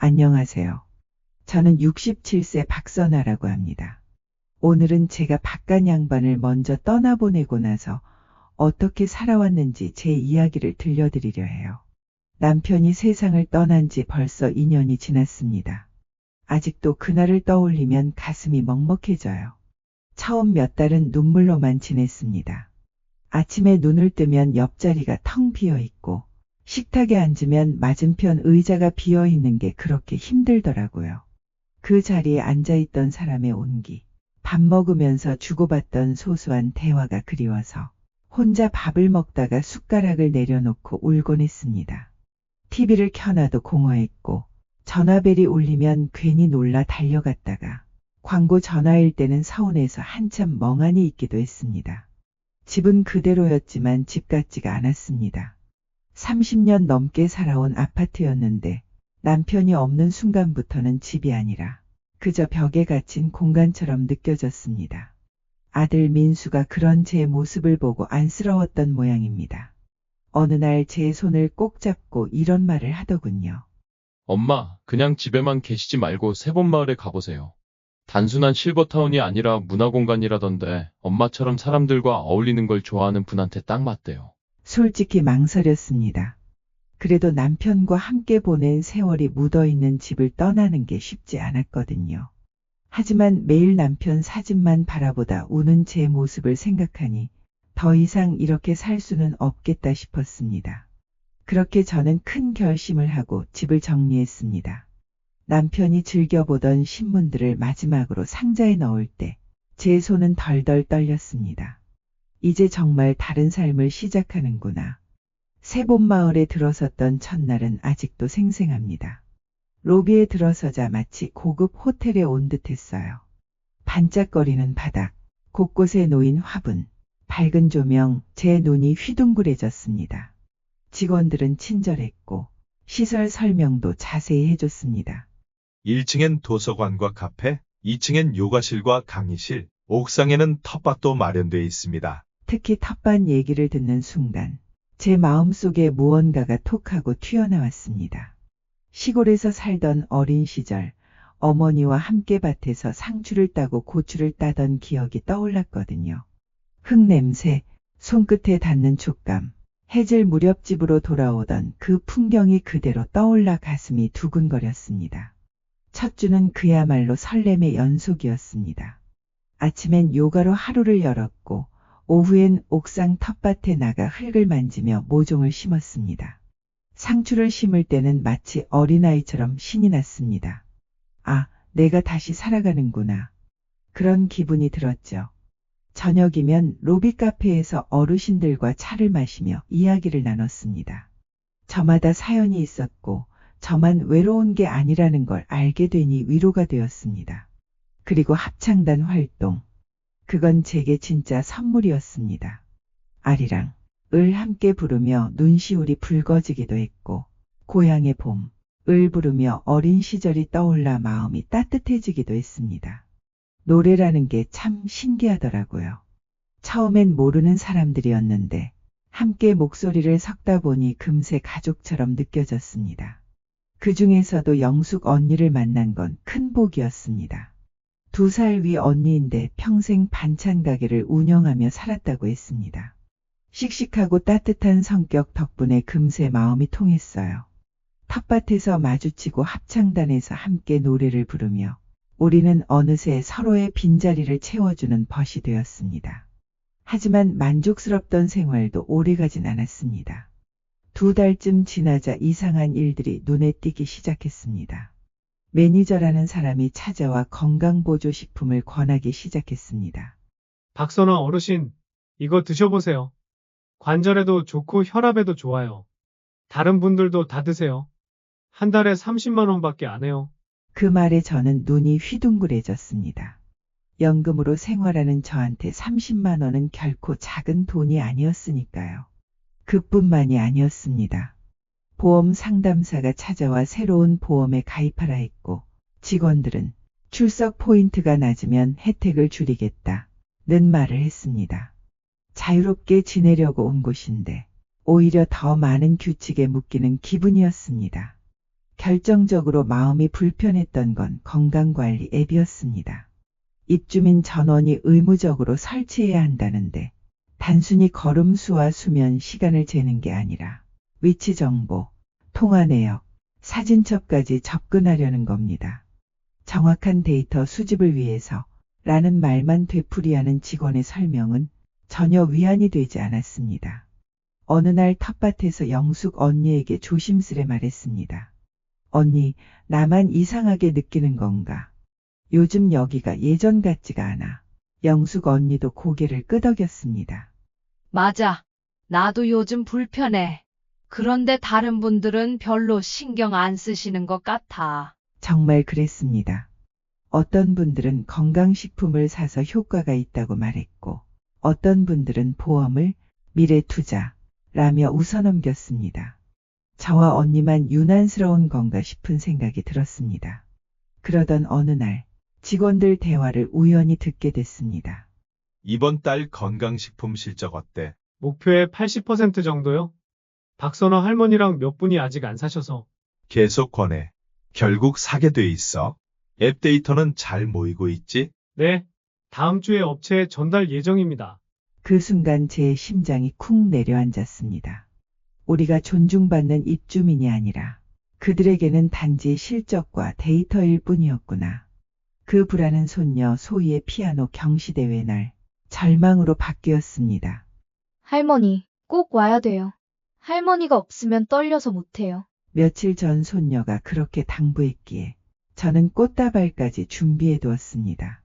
안녕하세요. 저는 67세 박선아라고 합니다. 오늘은 제가 바깥 양반을 먼저 떠나보내고 나서 어떻게 살아왔는지 제 이야기를 들려드리려 해요. 남편이 세상을 떠난 지 벌써 2년이 지났습니다. 아직도 그날을 떠올리면 가슴이 먹먹해져요. 처음 몇 달은 눈물로만 지냈습니다. 아침에 눈을 뜨면 옆자리가 텅 비어 있고 식탁에 앉으면 맞은편 의자가 비어 있는 게 그렇게 힘들더라고요. 그 자리에 앉아있던 사람의 온기, 밥 먹으면서 주고받던 소소한 대화가 그리워서 혼자 밥을 먹다가 숟가락을 내려놓고 울곤 했습니다. TV를 켜놔도 공허했고 전화벨이 울리면 괜히 놀라 달려갔다가 광고 전화일 때는 서운해서 한참 멍하니 있기도 했습니다. 집은 그대로였지만 집 같지가 않았습니다. 30년 넘게 살아온 아파트였는데 남편이 없는 순간부터는 집이 아니라 그저 벽에 갇힌 공간처럼 느껴졌습니다. 아들 민수가 그런 제 모습을 보고 안쓰러웠던 모양입니다. 어느 날 제 손을 꼭 잡고 이런 말을 하더군요. 엄마, 그냥 집에만 계시지 말고 세본마을에 가보세요. 단순한 실버타운이 아니라 문화공간이라던데 엄마처럼 사람들과 어울리는 걸 좋아하는 분한테 딱 맞대요. 솔직히 망설였습니다. 그래도 남편과 함께 보낸 세월이 묻어있는 집을 떠나는 게 쉽지 않았거든요. 하지만 매일 남편 사진만 바라보다 우는 제 모습을 생각하니 더 이상 이렇게 살 수는 없겠다 싶었습니다. 그렇게 저는 큰 결심을 하고 집을 정리했습니다. 남편이 즐겨보던 신문들을 마지막으로 상자에 넣을 때 제 손은 덜덜 떨렸습니다. 이제 정말 다른 삶을 시작하는구나. 세본마을에 들어섰던 첫날은 아직도 생생합니다. 로비에 들어서자 마치 고급 호텔에 온 듯했어요. 반짝거리는 바닥, 곳곳에 놓인 화분, 밝은 조명, 제 눈이 휘둥그레졌습니다. 직원들은 친절했고 시설 설명도 자세히 해줬습니다. 1층엔 도서관과 카페, 2층엔 요가실과 강의실, 옥상에는 텃밭도 마련되어 있습니다. 특히 텃밭 얘기를 듣는 순간 제 마음속에 무언가가 톡하고 튀어나왔습니다. 시골에서 살던 어린 시절 어머니와 함께 밭에서 상추를 따고 고추를 따던 기억이 떠올랐거든요. 흙냄새, 손끝에 닿는 촉감, 해질 무렵 집으로 돌아오던 그 풍경이 그대로 떠올라 가슴이 두근거렸습니다. 첫 주는 그야말로 설렘의 연속이었습니다. 아침엔 요가로 하루를 열었고 오후엔 옥상 텃밭에 나가 흙을 만지며 모종을 심었습니다. 상추를 심을 때는 마치 어린아이처럼 신이 났습니다. 아, 내가 다시 살아가는구나. 그런 기분이 들었죠. 저녁이면 로비 카페에서 어르신들과 차를 마시며 이야기를 나눴습니다. 저마다 사연이 있었고 저만 외로운 게 아니라는 걸 알게 되니 위로가 되었습니다. 그리고 합창단 활동. 그건 제게 진짜 선물이었습니다. 아리랑, 을 함께 부르며 눈시울이 붉어지기도 했고 고향의 봄, 을 부르며 어린 시절이 떠올라 마음이 따뜻해지기도 했습니다. 노래라는 게 참 신기하더라고요. 처음엔 모르는 사람들이었는데 함께 목소리를 섞다 보니 금세 가족처럼 느껴졌습니다. 그 중에서도 영숙 언니를 만난 건 큰 복이었습니다. 2살 위 언니인데 평생 반찬 가게를 운영하며 살았다고 했습니다. 씩씩하고 따뜻한 성격 덕분에 금세 마음이 통했어요. 텃밭에서 마주치고 합창단에서 함께 노래를 부르며 우리는 어느새 서로의 빈자리를 채워주는 벗이 되었습니다. 하지만 만족스럽던 생활도 오래가진 않았습니다. 2달쯤 지나자 이상한 일들이 눈에 띄기 시작했습니다. 매니저라는 사람이 찾아와 건강보조식품을 권하기 시작했습니다. 박선아 어르신, 이거 드셔보세요. 관절에도 좋고 혈압에도 좋아요. 다른 분들도 다 드세요. 한 달에 30만 원밖에 안 해요. 그 말에 저는 눈이 휘둥그레졌습니다. 연금으로 생활하는 저한테 30만 원은 결코 작은 돈이 아니었으니까요. 그뿐만이 아니었습니다. 보험 상담사가 찾아와 새로운 보험에 가입하라 했고 직원들은 출석 포인트가 낮으면 혜택을 줄이겠다는 말을 했습니다. 자유롭게 지내려고 온 곳인데 오히려 더 많은 규칙에 묶이는 기분이었습니다. 결정적으로 마음이 불편했던 건 건강관리 앱이었습니다. 입주민 전원이 의무적으로 설치해야 한다는데 단순히 걸음수와 수면 시간을 재는 게 아니라 위치 정보, 통화 내역, 사진첩까지 접근하려는 겁니다. 정확한 데이터 수집을 위해서 라는 말만 되풀이하는 직원의 설명은 전혀 위안이 되지 않았습니다. 어느 날 텃밭에서 영숙 언니에게 조심스레 말했습니다. 언니, 나만 이상하게 느끼는 건가? 요즘 여기가 예전 같지가 않아. 영숙 언니도 고개를 끄덕였습니다. 맞아. 나도 요즘 불편해. 그런데 다른 분들은 별로 신경 안 쓰시는 것 같아. 정말 그랬습니다. 어떤 분들은 건강식품을 사서 효과가 있다고 말했고, 어떤 분들은 보험을 미래 투자라며 웃어넘겼습니다. 저와 언니만 유난스러운 건가 싶은 생각이 들었습니다. 그러던 어느 날 직원들 대화를 우연히 듣게 됐습니다. 이번 달 건강식품 실적 어때? 목표의 80% 정도요? 박선화 할머니랑 몇 분이 아직 안 사셔서. 계속 권해. 결국 사게 돼 있어. 앱 데이터는 잘 모이고 있지? 네, 다음 주에 업체에 전달 예정입니다. 그 순간 제 심장이 쿵 내려앉았습니다. 우리가 존중받는 입주민이 아니라 그들에게는 단지 실적과 데이터일 뿐이었구나. 그 불안한 손녀 소희의 피아노 경시대회 날 절망으로 바뀌었습니다. 할머니, 꼭 와야 돼요. 할머니가 없으면 떨려서 못해요. 며칠 전 손녀가 그렇게 당부했기에 저는 꽃다발까지 준비해 두었습니다.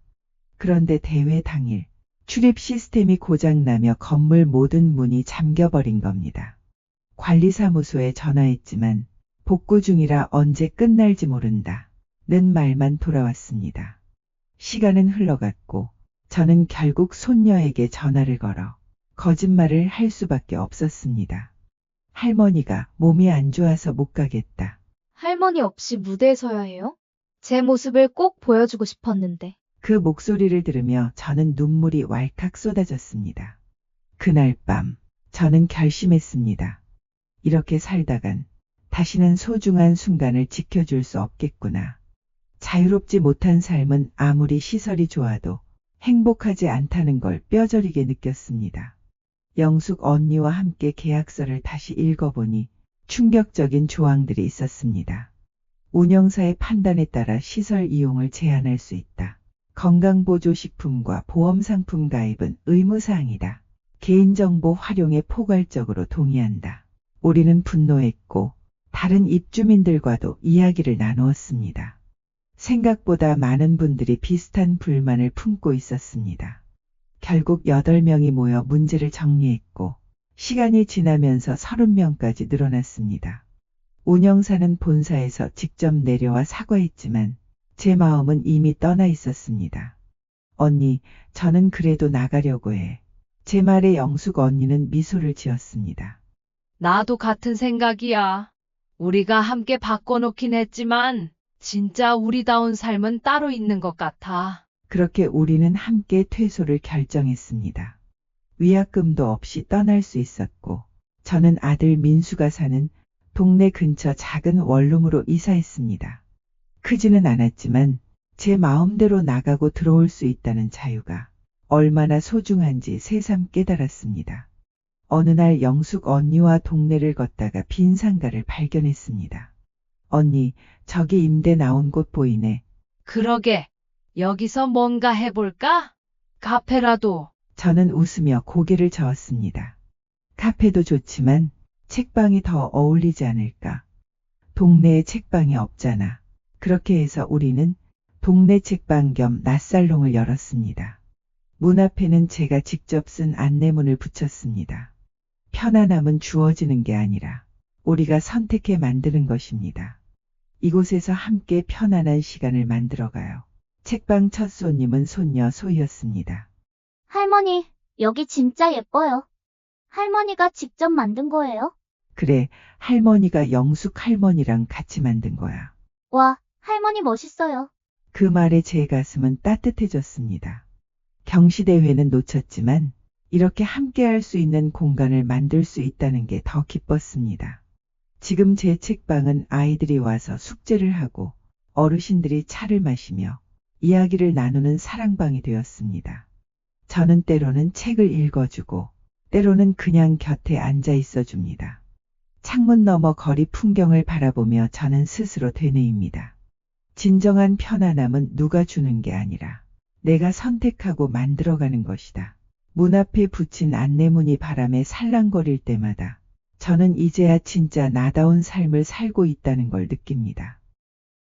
그런데 대회 당일 출입 시스템이 고장나며 건물 모든 문이 잠겨버린 겁니다. 관리사무소에 전화했지만 복구 중이라 언제 끝날지 모른다. 는 말만 돌아왔습니다. 시간은 흘러갔고 저는 결국 손녀에게 전화를 걸어 거짓말을 할 수밖에 없었습니다. 할머니가 몸이 안 좋아서 못 가겠다. 할머니 없이 무대에 서야 해요? 제 모습을 꼭 보여주고 싶었는데. 그 목소리를 들으며 저는 눈물이 왈칵 쏟아졌습니다. 그날 밤 저는 결심했습니다. 이렇게 살다간 다시는 소중한 순간을 지켜줄 수 없겠구나. 자유롭지 못한 삶은 아무리 시설이 좋아도 행복하지 않다는 걸 뼈저리게 느꼈습니다. 영숙 언니와 함께 계약서를 다시 읽어보니 충격적인 조항들이 있었습니다. 운영사의 판단에 따라 시설 이용을 제한할 수 있다. 건강보조식품과 보험상품 가입은 의무사항이다. 개인정보 활용에 포괄적으로 동의한다. 우리는 분노했고 다른 입주민들과도 이야기를 나누었습니다. 생각보다 많은 분들이 비슷한 불만을 품고 있었습니다. 결국 8명이 모여 문제를 정리했고 시간이 지나면서 30명까지 늘어났습니다. 운영사는 본사에서 직접 내려와 사과했지만 제 마음은 이미 떠나 있었습니다. 언니, 저는 그래도 나가려고 해. 제 말에 영숙 언니는 미소를 지었습니다. 나도 같은 생각이야. 우리가 함께 바꿔놓긴 했지만 진짜 우리다운 삶은 따로 있는 것 같아. 그렇게 우리는 함께 퇴소를 결정했습니다. 위약금도 없이 떠날 수 있었고 저는 아들 민수가 사는 동네 근처 작은 원룸으로 이사했습니다. 크지는 않았지만 제 마음대로 나가고 들어올 수 있다는 자유가 얼마나 소중한지 새삼 깨달았습니다. 어느 날 영숙 언니와 동네를 걷다가 빈 상가를 발견했습니다. 언니, 저기 임대 나온 곳 보이네. 그러게. 여기서 뭔가 해볼까? 카페라도. 저는 웃으며 고개를 저었습니다. 카페도 좋지만 책방이 더 어울리지 않을까. 동네에 책방이 없잖아. 그렇게 해서 우리는 동네 책방 겸 낮살롱을 열었습니다. 문 앞에는 제가 직접 쓴 안내문을 붙였습니다. 편안함은 주어지는 게 아니라 우리가 선택해 만드는 것입니다. 이곳에서 함께 편안한 시간을 만들어가요. 책방 첫 손님은 손녀 소희였습니다. 할머니, 여기 진짜 예뻐요. 할머니가 직접 만든 거예요? 그래, 할머니가 영숙 할머니랑 같이 만든 거야. 와, 할머니 멋있어요. 그 말에 제 가슴은 따뜻해졌습니다. 경시대회는 놓쳤지만 이렇게 함께 할 수 있는 공간을 만들 수 있다는 게 더 기뻤습니다. 지금 제 책방은 아이들이 와서 숙제를 하고 어르신들이 차를 마시며 이야기를 나누는 사랑방이 되었습니다. 저는 때로는 책을 읽어주고 때로는 그냥 곁에 앉아 있어 줍니다. 창문 너머 거리 풍경을 바라보며 저는 스스로 되뇌입니다. 진정한 편안함은 누가 주는 게 아니라 내가 선택하고 만들어가는 것이다. 문 앞에 붙인 안내문이 바람에 살랑거릴 때마다 저는 이제야 진짜 나다운 삶을 살고 있다는 걸 느낍니다.